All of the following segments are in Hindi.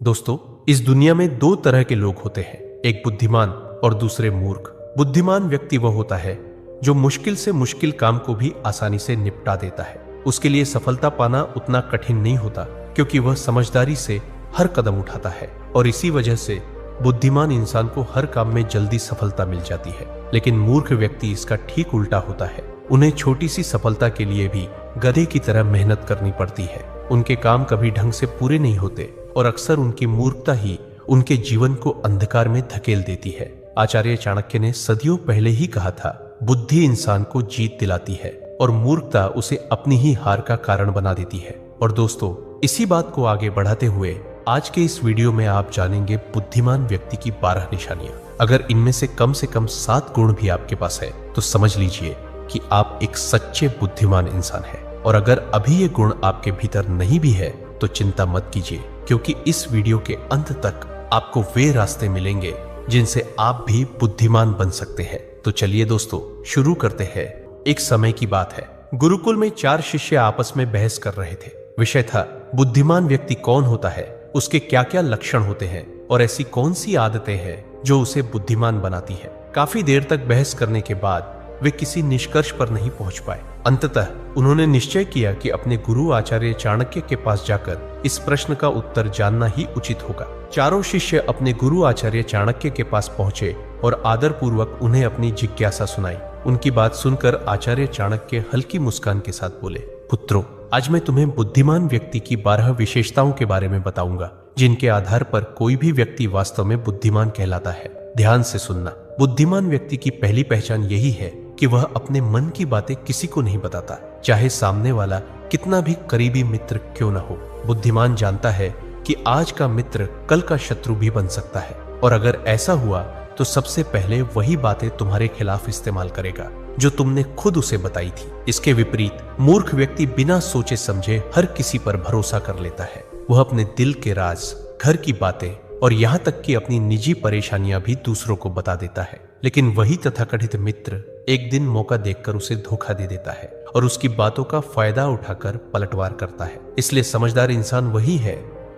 दोस्तों, इस दुनिया में दो तरह के लोग होते हैं, एक बुद्धिमान और दूसरे मूर्ख। बुद्धिमान व्यक्ति वह होता है जो मुश्किल से मुश्किल काम को भी आसानी से निपटा देता है। उसके लिए सफलता पाना उतना कठिन नहीं होता क्योंकि वह समझदारी से हर कदम उठाता है और इसी वजह से बुद्धिमान इंसान को हर काम में जल्दी सफलता मिल जाती है। लेकिन मूर्ख व्यक्ति इसका ठीक उल्टा होता है। उन्हें छोटी सी सफलता के लिए भी गधे की तरह मेहनत करनी पड़ती है। उनके काम कभी ढंग से पूरे नहीं होते और अक्सर उनकी मूर्खता ही उनके जीवन को अंधकार में धकेल देती है। आचार्य चाणक्य ने सदियों पहले ही कहा था, बुद्धि इंसान को जीत दिलाती है और मूर्खता उसे अपनी ही हार का कारण बना देती है। और दोस्तों, इसी बात को आगे बढ़ाते हुए आज के इस वीडियो में आप जानेंगे बुद्धिमान व्यक्ति की 12 निशानियां। अगर इनमें से कम 7 गुण भी आपके पास है तो समझ लीजिए कि आप एक सच्चे बुद्धिमान इंसान हैं। और अगर अभी ये गुण आपके भीतर नहीं भी है तो चिंता मत कीजिए, क्योंकि इस वीडियो के अंत तक आपको वे रास्ते मिलेंगे जिनसे आप भी बुद्धिमान बन सकते हैं। तो चलिए दोस्तों, शुरू करते हैं। एक समय की बात है, गुरुकुल में 4 शिष्य आपस में बहस कर रहे थे। विषय था, बुद्धिमान व्यक्ति कौन होता है, उसके क्या क्या लक्षण होते हैं और ऐसी कौन सी आदतें हैं जो उसे बुद्धिमान बनाती है। काफी देर तक बहस करने के बाद वे किसी निष्कर्ष पर नहीं पहुंच पाए। अंततः उन्होंने निश्चय किया कि अपने गुरु आचार्य चाणक्य के पास जाकर इस प्रश्न का उत्तर जानना ही उचित होगा। चारों शिष्य अपने गुरु आचार्य चाणक्य के पास पहुंचे और आदर पूर्वक उन्हें अपनी जिज्ञासा सुनाई। उनकी बात सुनकर आचार्य चाणक्य हल्की मुस्कान के साथ बोले, पुत्रों, आज मैं तुम्हें बुद्धिमान व्यक्ति की 12 विशेषताओं के बारे में बताऊंगा, जिनके आधार पर कोई भी व्यक्ति वास्तव में बुद्धिमान कहलाता है। ध्यान से सुनना। बुद्धिमान व्यक्ति की पहली पहचान यही है कि वह अपने मन की बातें किसी को नहीं बताता, चाहे सामने वाला कितना भी करीबी मित्र क्यों न हो। बुद्धिमान जानता है कि आज का मित्र कल का शत्रु भी बन सकता है, और अगर ऐसा हुआ तो सबसे पहले वही बातें तुम्हारे खिलाफ इस्तेमाल करेगा जो तुमने खुद उसे बताई थी। इसके विपरीत मूर्ख व्यक्ति बिना सोचे समझे हर किसी पर भरोसा कर लेता है। वह अपने दिल के राज, घर की बातें और यहाँ तक कि अपनी निजी परेशानियां भी दूसरों को बता देता है। लेकिन वही तथाकथित मित्र एक दिन मौका देखकर उसे धोखा दे देता है और उसकी बातों का फायदा उठाकर पलटवार करता है। इसलिए समझदार इंसान वही है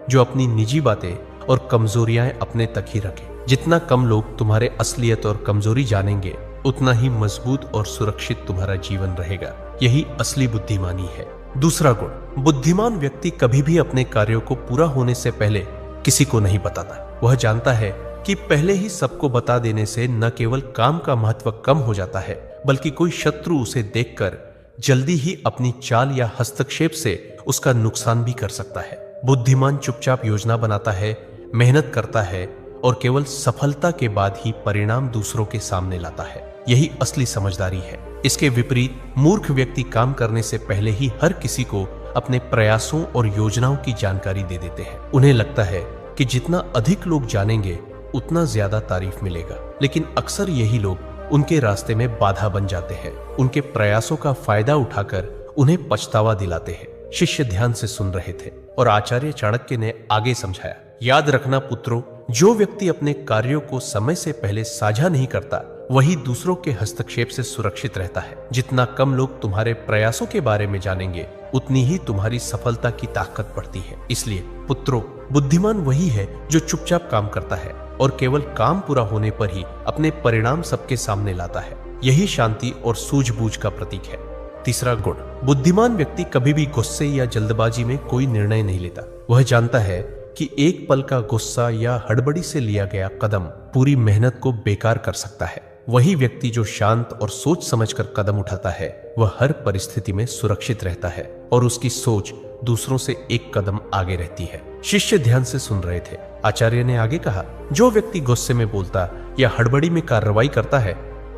जो अपनी निजी बातें और कमजोरियां अपने तक ही रखे। जितना कम लोग तुम्हारे असलियत और कमजोरी जानेंगे, उतना ही मजबूत और सुरक्षित तुम्हारा जीवन रहेगा। यही असली बुद्धिमानी है। दूसरा गुण, बुद्धिमान व्यक्ति कभी भी अपने कार्यों को पूरा होने से पहले किसी को नहीं बताता। वह जानता है कि पहले ही सबको बता देने से न केवल काम का महत्व कम हो जाता है, बल्कि कोई शत्रु उसे देखकर जल्दी ही अपनी चाल या हस्तक्षेप से उसका नुकसान भी कर सकता है। बुद्धिमान चुपचाप योजना बनाता है, मेहनत करता है और केवल सफलता के बाद ही परिणाम दूसरों के सामने लाता है। यही असली समझदारी है। इसके विपरीत मूर्ख व्यक्ति काम करने से पहले ही हर किसी को अपने प्रयासों और योजनाओं की जानकारी दे देते हैं। उन्हें लगता है कि जितना अधिक लोग जानेंगे उतना ज्यादा तारीफ मिलेगा, लेकिन अक्सर यही लोग उनके रास्ते में बाधा बन जाते हैं। उनके प्रयासों का फायदा उठाकर उन्हें पछतावा दिलाते हैं। शिष्य ध्यान से सुन रहे थे और आचार्य चाणक्य ने आगे समझाया, याद रखना पुत्रों, जो व्यक्ति अपने कार्यों को समय से पहले साझा नहीं करता, वही दूसरों के हस्तक्षेप से सुरक्षित रहता है। जितना कम लोग तुम्हारे प्रयासों के बारे में जानेंगे, उतनी ही तुम्हारी सफलता की ताकत बढ़ती है। इसलिए पुत्रों, बुद्धिमान वही है जो चुपचाप काम करता है और केवल काम पूरा होने पर ही अपने परिणाम सबके सामने लाता है। यही शांति और सूझबूझ का प्रतीक है। तीसरा गुण, बुद्धिमान व्यक्ति कभी भी गुस्से या जल्दबाजी में कोई निर्णय नहीं लेता। वह जानता है कि एक पल का गुस्सा या हड़बड़ी से लिया गया कदम पूरी मेहनत को बेकार कर सकता है। वही व्यक्ति जो शांत और सोच समझकर कदम उठाता है, वह हर परिस्थिति में सुरक्षित रहता है और उसकी सोच दूसरों से एक कदम आगे रहती है। शिष्य ध्यान से सुन रहे थे। आचार्य ने आगे कहा, जो व्यक्ति गुस्से में बोलता या हड़बड़ी में कार्रवाई करता है,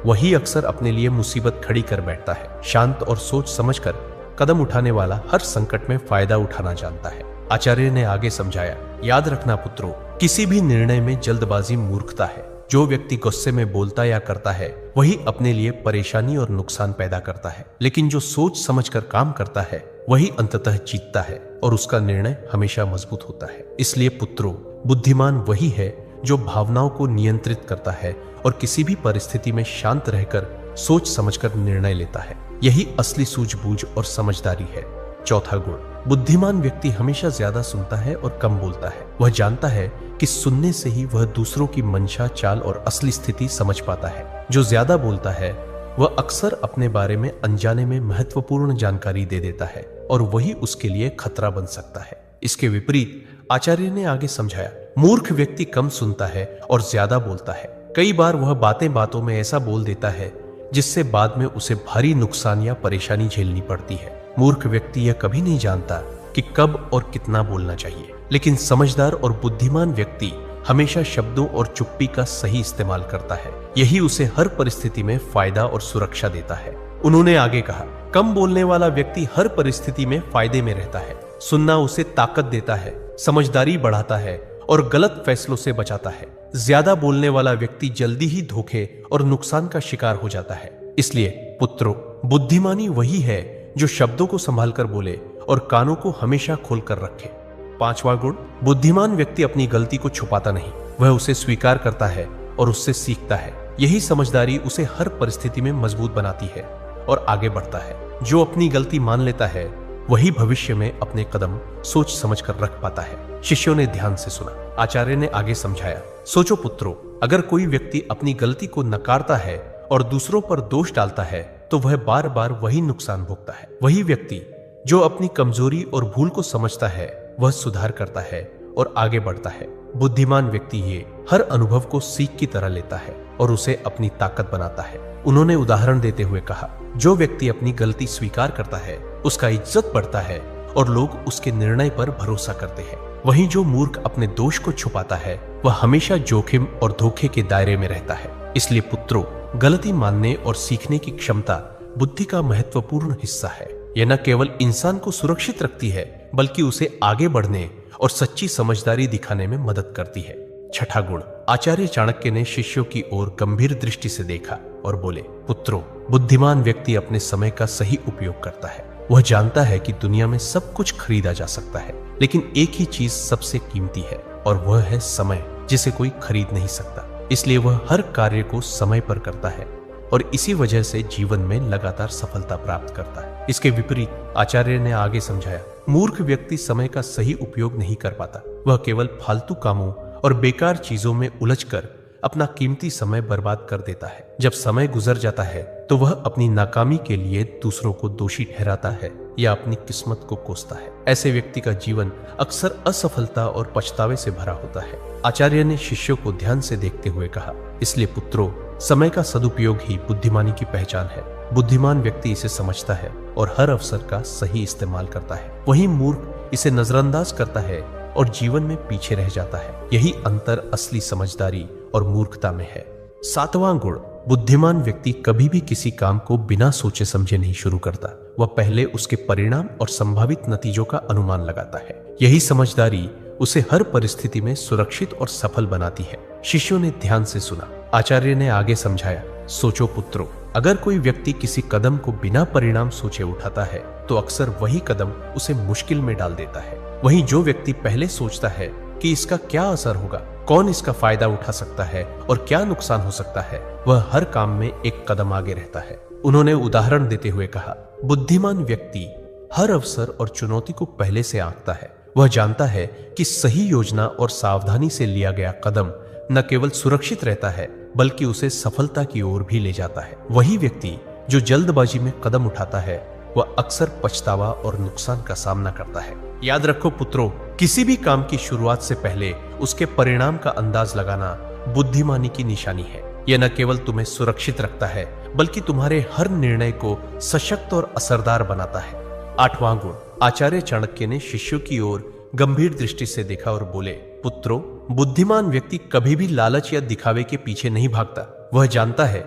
वही अक्सर अपने लिए मुसीबत खड़ी कर बैठता है। शांत और सोच समझकर कदम उठाने वाला हर संकट में फायदा उठाना जानता है। आचार्य ने आगे समझाया, याद रखना पुत्रों, किसी भी निर्णय में जल्दबाजी मूर्खता है। जो व्यक्ति गुस्से में बोलता या करता है, वही अपने लिए परेशानी और नुकसान पैदा करता है। लेकिन जो सोच समझकर काम करता है, वही अंततः जीतता है और उसका निर्णय हमेशा मजबूत होता है। इसलिए पुत्रों, बुद्धिमान वही है जो भावनाओं को नियंत्रित करता है और किसी भी परिस्थिति में शांत रहकर सोच समझकर निर्णय लेता है। यही असली सूझबूझ और समझदारी है। चौथा गुण, बुद्धिमान व्यक्ति हमेशा ज्यादा सुनता है और कम बोलता है। वह जानता है कि सुनने से ही वह दूसरों की मंशा, चाल और असली स्थिति समझ पाता है। जो ज्यादा बोलता है वह अक्सर अपने बारे में अनजाने में महत्वपूर्ण जानकारी दे देता है और वही उसके लिए खतरा बन सकता है। इसके विपरीत आचार्य ने आगे समझाया, मूर्ख व्यक्ति कम सुनता है और ज्यादा बोलता है। कई बार वह बातें बातों में ऐसा बोल देता है जिससे बाद में उसे भारी नुकसान या परेशानी झेलनी पड़ती है। मूर्ख व्यक्ति यह कभी नहीं जानता कि कब और कितना बोलना चाहिए, लेकिन समझदार और बुद्धिमान व्यक्ति हमेशा शब्दों और चुप्पी का सही इस्तेमाल करता है। यही उसे हर परिस्थिति में फायदा और सुरक्षा देता है। उन्होंने आगे कहा, कम बोलने वाला व्यक्ति हर परिस्थिति में फायदे में रहता है। सुनना उसे ताकत देता है, समझदारी बढ़ाता है और गलत फैसलों से बचाता है। ज्यादा बोलने वाला व्यक्ति जल्दी ही धोखे और नुकसान का शिकार हो जाता है। इसलिए पुत्रों, बुद्धिमानी वही है जो शब्दों को संभाल कर बोले और कानों को हमेशा खोलकर रखे। 5वां गुण, बुद्धिमान व्यक्ति अपनी गलती को छुपाता नहीं, वह उसे स्वीकार करता है और उससे सीखता है। यही समझदारी उसे हर परिस्थिति में मजबूत बनाती है और आगे बढ़ता है। जो अपनी गलती मान लेता है वही भविष्य में अपने कदम सोच समझ कर रख पाता है। शिष्यों ने ध्यान से सुना। आचार्य ने आगे समझाया, सोचो पुत्रों, अगर कोई व्यक्ति अपनी गलती को नकारता है और दूसरों पर दोष डालता है तो वह बार बार वही नुकसान भोगता है। वही व्यक्ति जो अपनी कमजोरी और भूल को समझता है वह सुधार करता है और आगे बढ़ता है। बुद्धिमान व्यक्ति ये हर अनुभव को सीख की तरह लेता है और उसे अपनी ताकत बनाता है। उन्होंने उदाहरण देते हुए कहा, जो व्यक्ति अपनी गलती स्वीकार करता है उसका इज्जत बढ़ता है और लोग उसके निर्णय पर भरोसा करते हैं। वहीं जो मूर्ख अपने दोष को छुपाता है वह हमेशा जोखिम और धोखे के दायरे में रहता है। इसलिए पुत्रों, गलती मानने और सीखने की क्षमता बुद्धि का महत्वपूर्ण हिस्सा है। यह न केवल इंसान को सुरक्षित रखती है बल्कि उसे आगे बढ़ने और सच्ची समझदारी दिखाने में मदद करती है। 6ठा गुण, आचार्य चाणक्य ने शिष्यों की ओर गंभीर दृष्टि से देखा और बोले, पुत्रों, बुद्धिमान व्यक्ति अपने समय का सही उपयोग करता है। वह जानता है कि दुनिया में सब कुछ खरीदा जा सकता है, लेकिन एक ही चीज सबसे कीमती है और वह है समय, जिसे कोई खरीद नहीं सकता। इसलिए वह हर कार्य को समय पर करता है और इसी वजह से जीवन में लगातार सफलता प्राप्त करता है। इसके विपरीत आचार्य ने आगे समझाया, मूर्ख व्यक्ति समय का सही उपयोग नहीं कर पाता। वह केवल फालतू कामों और बेकार चीजों में उलझकर अपना कीमती समय बर्बाद कर देता है। जब समय गुजर जाता है तो वह अपनी नाकामी के लिए दूसरों को दोषी ठहराता है या अपनी किस्मत को कोसता है। ऐसे व्यक्ति का जीवन अक्सर असफलता और पछतावे से भरा होता है। आचार्य ने शिष्यों को ध्यान से देखते हुए कहा, इसलिए पुत्रों, समय का सदुपयोग ही बुद्धिमानी की पहचान है। बुद्धिमान व्यक्ति इसे समझता है और हर अवसर का सही इस्तेमाल करता है। वहीं मूर्ख इसे नजरअंदाज करता है और जीवन में पीछे रह जाता है। यही अंतर असली समझदारी और मूर्खता में है। 7वां गुण, बुद्धिमान व्यक्ति कभी भी किसी काम को बिना सोचे समझे नहीं शुरू करता। वह पहले उसके परिणाम और संभावित नतीजों का अनुमान लगाता है। यही समझदारी उसे हर परिस्थिति में सुरक्षित और सफल बनाती है। शिष्यों ने ध्यान से सुना। आचार्य ने आगे समझाया, सोचो पुत्रों, अगर कोई व्यक्ति किसी कदम को बिना परिणाम सोचे उठाता है तो अक्सर वही कदम उसे मुश्किल में डाल देता है। वहीं जो व्यक्ति पहले सोचता है कि इसका क्या असर होगा, कौन इसका फायदा उठा सकता है और क्या नुकसान हो सकता है, वह हर काम में एक कदम आगे रहता है। उन्होंने उदाहरण देते हुए कहा, बुद्धिमान व्यक्ति हर अवसर और चुनौती को पहले से आंकता है। वह जानता है कि सही योजना और सावधानी से लिया गया कदम न केवल सुरक्षित रहता है बल्कि उसे सफलता की ओर भी ले जाता है। वही व्यक्ति जो जल्दबाजी में कदम उठाता है वह अक्सर पछतावा और नुकसान का सामना करता है। याद रखो पुत्रों, किसी भी काम की शुरुआत से पहले उसके परिणाम का अंदाज लगाना बुद्धिमानी की निशानी है। यह न केवल तुम्हें सुरक्षित रखता है बल्कि तुम्हारे हर निर्णय को सशक्त और असरदार बनाता है। 8वां गुण, आचार्य चाणक्य ने शिष्यों की ओर गंभीर दृष्टि से देखा और बोले, पुत्रों, बुद्धिमान व्यक्ति कभी भी लालच या दिखावे के पीछे नहीं भागता। वह जानता है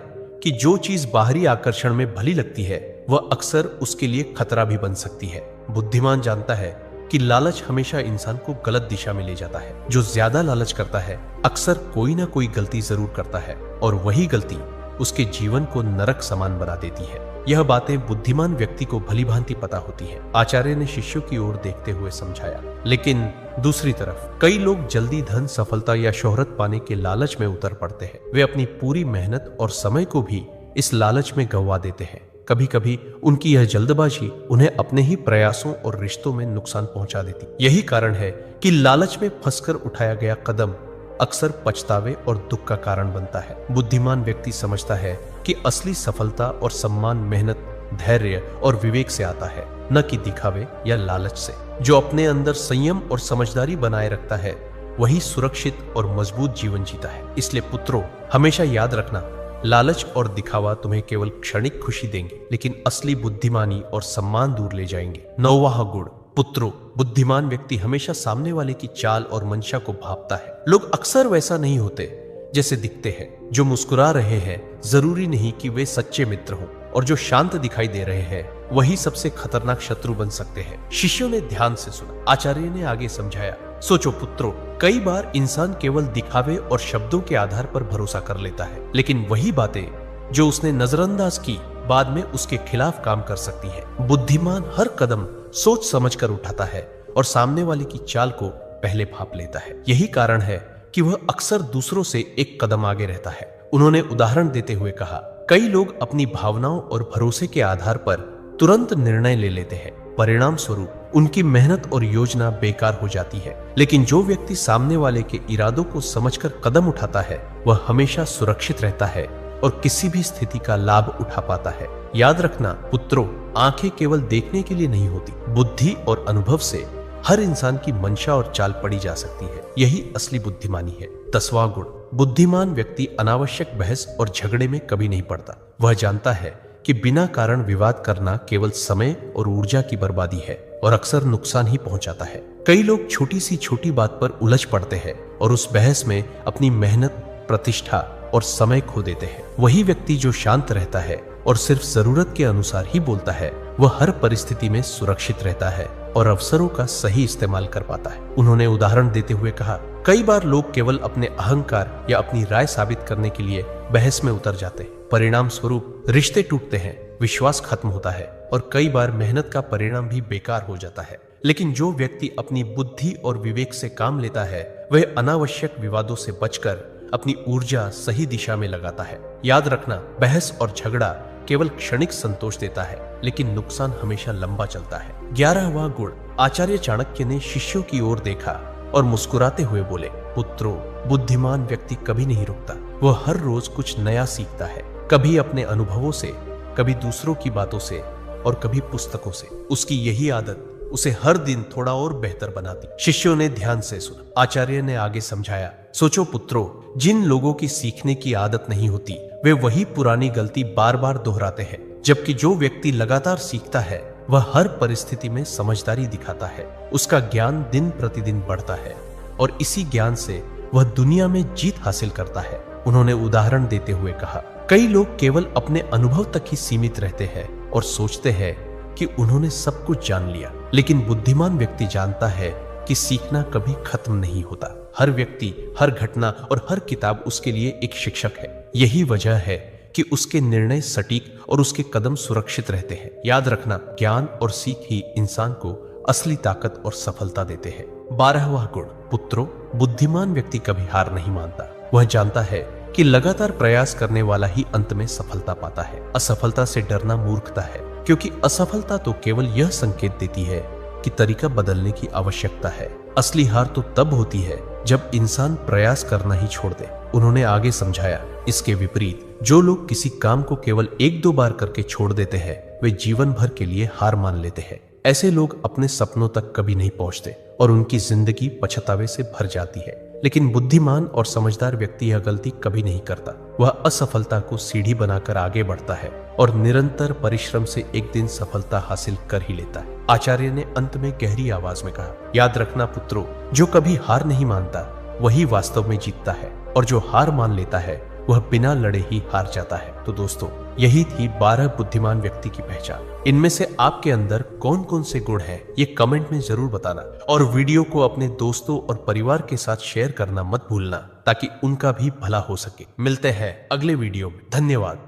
कि जो चीज बाहरी आकर्षण में भली लगती है वह अक्सर उसके लिए खतरा भी बन सकती है। बुद्धिमान जानता है कि लालच हमेशा इंसान को गलत दिशा में ले जाता है। जो ज्यादा लालच करता है अक्सर कोई ना कोई गलती जरूर करता है और वही गलती उसके जीवन को नरक समान बना देती है। यह बातें बुद्धिमान व्यक्ति को भली भांति पता होती है। आचार्य ने शिष्यों की ओर देखते हुए समझाया, लेकिन दूसरी तरफ कई लोग जल्दी धन, सफलता या शोहरत पाने के लालच में उतर पड़ते हैं। वे अपनी पूरी मेहनत और समय को भी इस लालच में गंवा देते हैं। कभी कभी उनकी यह जल्दबाजी उन्हें अपने ही प्रयासों और रिश्तों में नुकसान पहुंचा देती। यही कारण है कि लालच में फंसकर उठाया गया कदम अक्सर पछतावे और दुख का कारण बनता है। बुद्धिमान व्यक्ति समझता है कि असली सफलता और सम्मान मेहनत, धैर्य और विवेक से आता है, न कि दिखावे या लालच से। जो अपने अंदर संयम और समझदारी बनाए रखता है वही सुरक्षित और मजबूत जीवन जीता है। इसलिए पुत्रों, हमेशा याद रखना, लालच और दिखावा तुम्हें केवल क्षणिक खुशी देंगे, लेकिन असली बुद्धिमानी और सम्मान दूर ले जाएंगे। 9वां गुण, पुत्रों, बुद्धिमान व्यक्ति हमेशा सामने वाले की चाल और मंशा को भांपता है। लोग अक्सर वैसा नहीं होते जैसे दिखते हैं। जो मुस्कुरा रहे हैं जरूरी नहीं कि वे सच्चे मित्र हों, और जो शांत दिखाई दे रहे हैं वही सबसे खतरनाक शत्रु बन सकते हैं। शिष्यों ने ध्यान से सुना। आचार्य ने आगे समझाया, सोचो पुत्रों, कई बार इंसान केवल दिखावे और शब्दों के आधार पर भरोसा कर लेता है, लेकिन वही बातें जो उसने नजरअंदाज की बाद में उसके खिलाफ काम कर सकती है। बुद्धिमान हर कदम सोच समझकर उठाता है और सामने वाले की चाल को पहले भांप लेता है। यही कारण है कि वह अक्सर दूसरों से एक कदम आगे रहता है। उन्होंने उदाहरण देते हुए कहा, कई लोग अपनी भावनाओं और भरोसे के आधार पर तुरंत निर्णय ले लेते हैं। परिणाम स्वरूप उनकी मेहनत और योजना बेकार हो जाती है। लेकिन जो व्यक्ति सामने वाले के इरादों को समझकर कदम उठाता है वह हमेशा सुरक्षित रहता है और किसी भी स्थिति का लाभ उठा पाता है। याद रखना पुत्रों, आंखें केवल देखने के लिए नहीं होती। बुद्धि और अनुभव से हर इंसान की मंशा और चाल पड़ी जा सकती है। यही असली बुद्धिमानी है। 10वां गुण, बुद्धिमान व्यक्ति अनावश्यक बहस और झगड़े में कभी नहीं पड़ता। वह जानता है कि बिना कारण विवाद करना केवल समय और ऊर्जा की बर्बादी है और अक्सर नुकसान ही पहुंचाता है। कई लोग छोटी सी छोटी बात पर उलझ पड़ते हैं और उस बहस में अपनी मेहनत, प्रतिष्ठा और समय खो देते हैं। वही व्यक्ति जो शांत रहता है और सिर्फ जरूरत के अनुसार ही बोलता है वह हर परिस्थिति में सुरक्षित रहता है और अवसरों का सही इस्तेमाल कर पाता है। उन्होंने उदाहरण देते हुए कहा, कई बार लोग केवल अपने अहंकार या अपनी राय साबित करने के लिए बहस में उतर जाते हैं। परिणाम स्वरूप रिश्ते टूटते हैं, विश्वास खत्म होता है और कई बार मेहनत का परिणाम भी बेकार हो जाता है। लेकिन जो व्यक्ति अपनी बुद्धि और विवेक से काम लेता है वह अनावश्यक विवादों से बचकर अपनी ऊर्जा सही दिशा में लगाता है। याद रखना, बहस और झगड़ा केवल क्षणिक संतोष देता है, लेकिन नुकसान हमेशा लंबा चलता है। 11वां गुण, आचार्य चाणक्य ने शिष्यों की ओर देखा और मुस्कुराते हुए बोले, पुत्रों, बुद्धिमान व्यक्ति कभी नहीं रुकता। वह हर रोज कुछ नया सीखता है, कभी अपने अनुभवों से, कभी दूसरों की बातों से और कभी पुस्तकों से। उसकी यही आदत उसे हर दिन थोड़ा और बेहतर बनाती। शिष्यों ने ध्यान से सुना। आचार्य ने आगे समझाया, सोचो पुत्रों, जिन लोगों की सीखने की आदत नहीं होती वे वही पुरानी गलती बार बार दोहराते हैं, जबकि जो व्यक्ति लगातार सीखता है वह हर परिस्थिति में समझदारी दिखाता है। उसका ज्ञान दिन प्रतिदिन बढ़ता है और इसी ज्ञान से वह दुनिया में जीत हासिल करता है। उन्होंने उदाहरण देते हुए कहा, कई लोग केवल अपने अनुभव तक ही सीमित रहते हैं और सोचते हैं कि उन्होंने सब कुछ जान लिया, लेकिन बुद्धिमान व्यक्ति जानता है कि सीखना कभी खत्म नहीं होता। हर व्यक्ति, हर घटना और हर किताब उसके लिए एक शिक्षक है। यही वजह है कि उसके निर्णय सटीक और उसके कदम सुरक्षित रहते हैं। याद रखना, ज्ञान और सीख ही इंसान को असली ताकत और सफलता देते हैं। 12वां गुण, पुत्रों, बुद्धिमान व्यक्ति कभी हार नहीं मानता। वह जानता है कि लगातार प्रयास करने वाला ही अंत में सफलता पाता है। असफलता से डरना मूर्खता है, क्योंकि असफलता तो केवल यह संकेत देती है कि तरीका बदलने की आवश्यकता है। असली हार तो तब होती है जब इंसान प्रयास करना ही छोड़ दे। उन्होंने आगे समझाया, इसके विपरीत जो लोग किसी काम को केवल 1-2 बार करके छोड़ देते हैं वे जीवन भर के लिए हार मान लेते हैं। ऐसे लोग अपने सपनों तक कभी नहीं पहुंचते और उनकी जिंदगी पछतावे से भर जाती है। लेकिन बुद्धिमान और समझदार व्यक्ति यह गलती कभी नहीं करता। वह असफलता को सीढ़ी बनाकर आगे बढ़ता है और निरंतर परिश्रम से एक दिन सफलता हासिल कर ही लेता है। आचार्य ने अंत में गहरी आवाज में कहा, याद रखना पुत्रों, जो कभी हार नहीं मानता वही वास्तव में जीतता है और जो हार मान लेता है वह बिना लड़े ही हार जाता है। तो दोस्तों, यही थी 12 बुद्धिमान व्यक्ति की पहचान। इनमें से आपके अंदर कौन कौन से गुण हैं ये कमेंट में जरूर बताना और वीडियो को अपने दोस्तों और परिवार के साथ शेयर करना मत भूलना ताकि उनका भी भला हो सके। मिलते हैं अगले वीडियो में। धन्यवाद।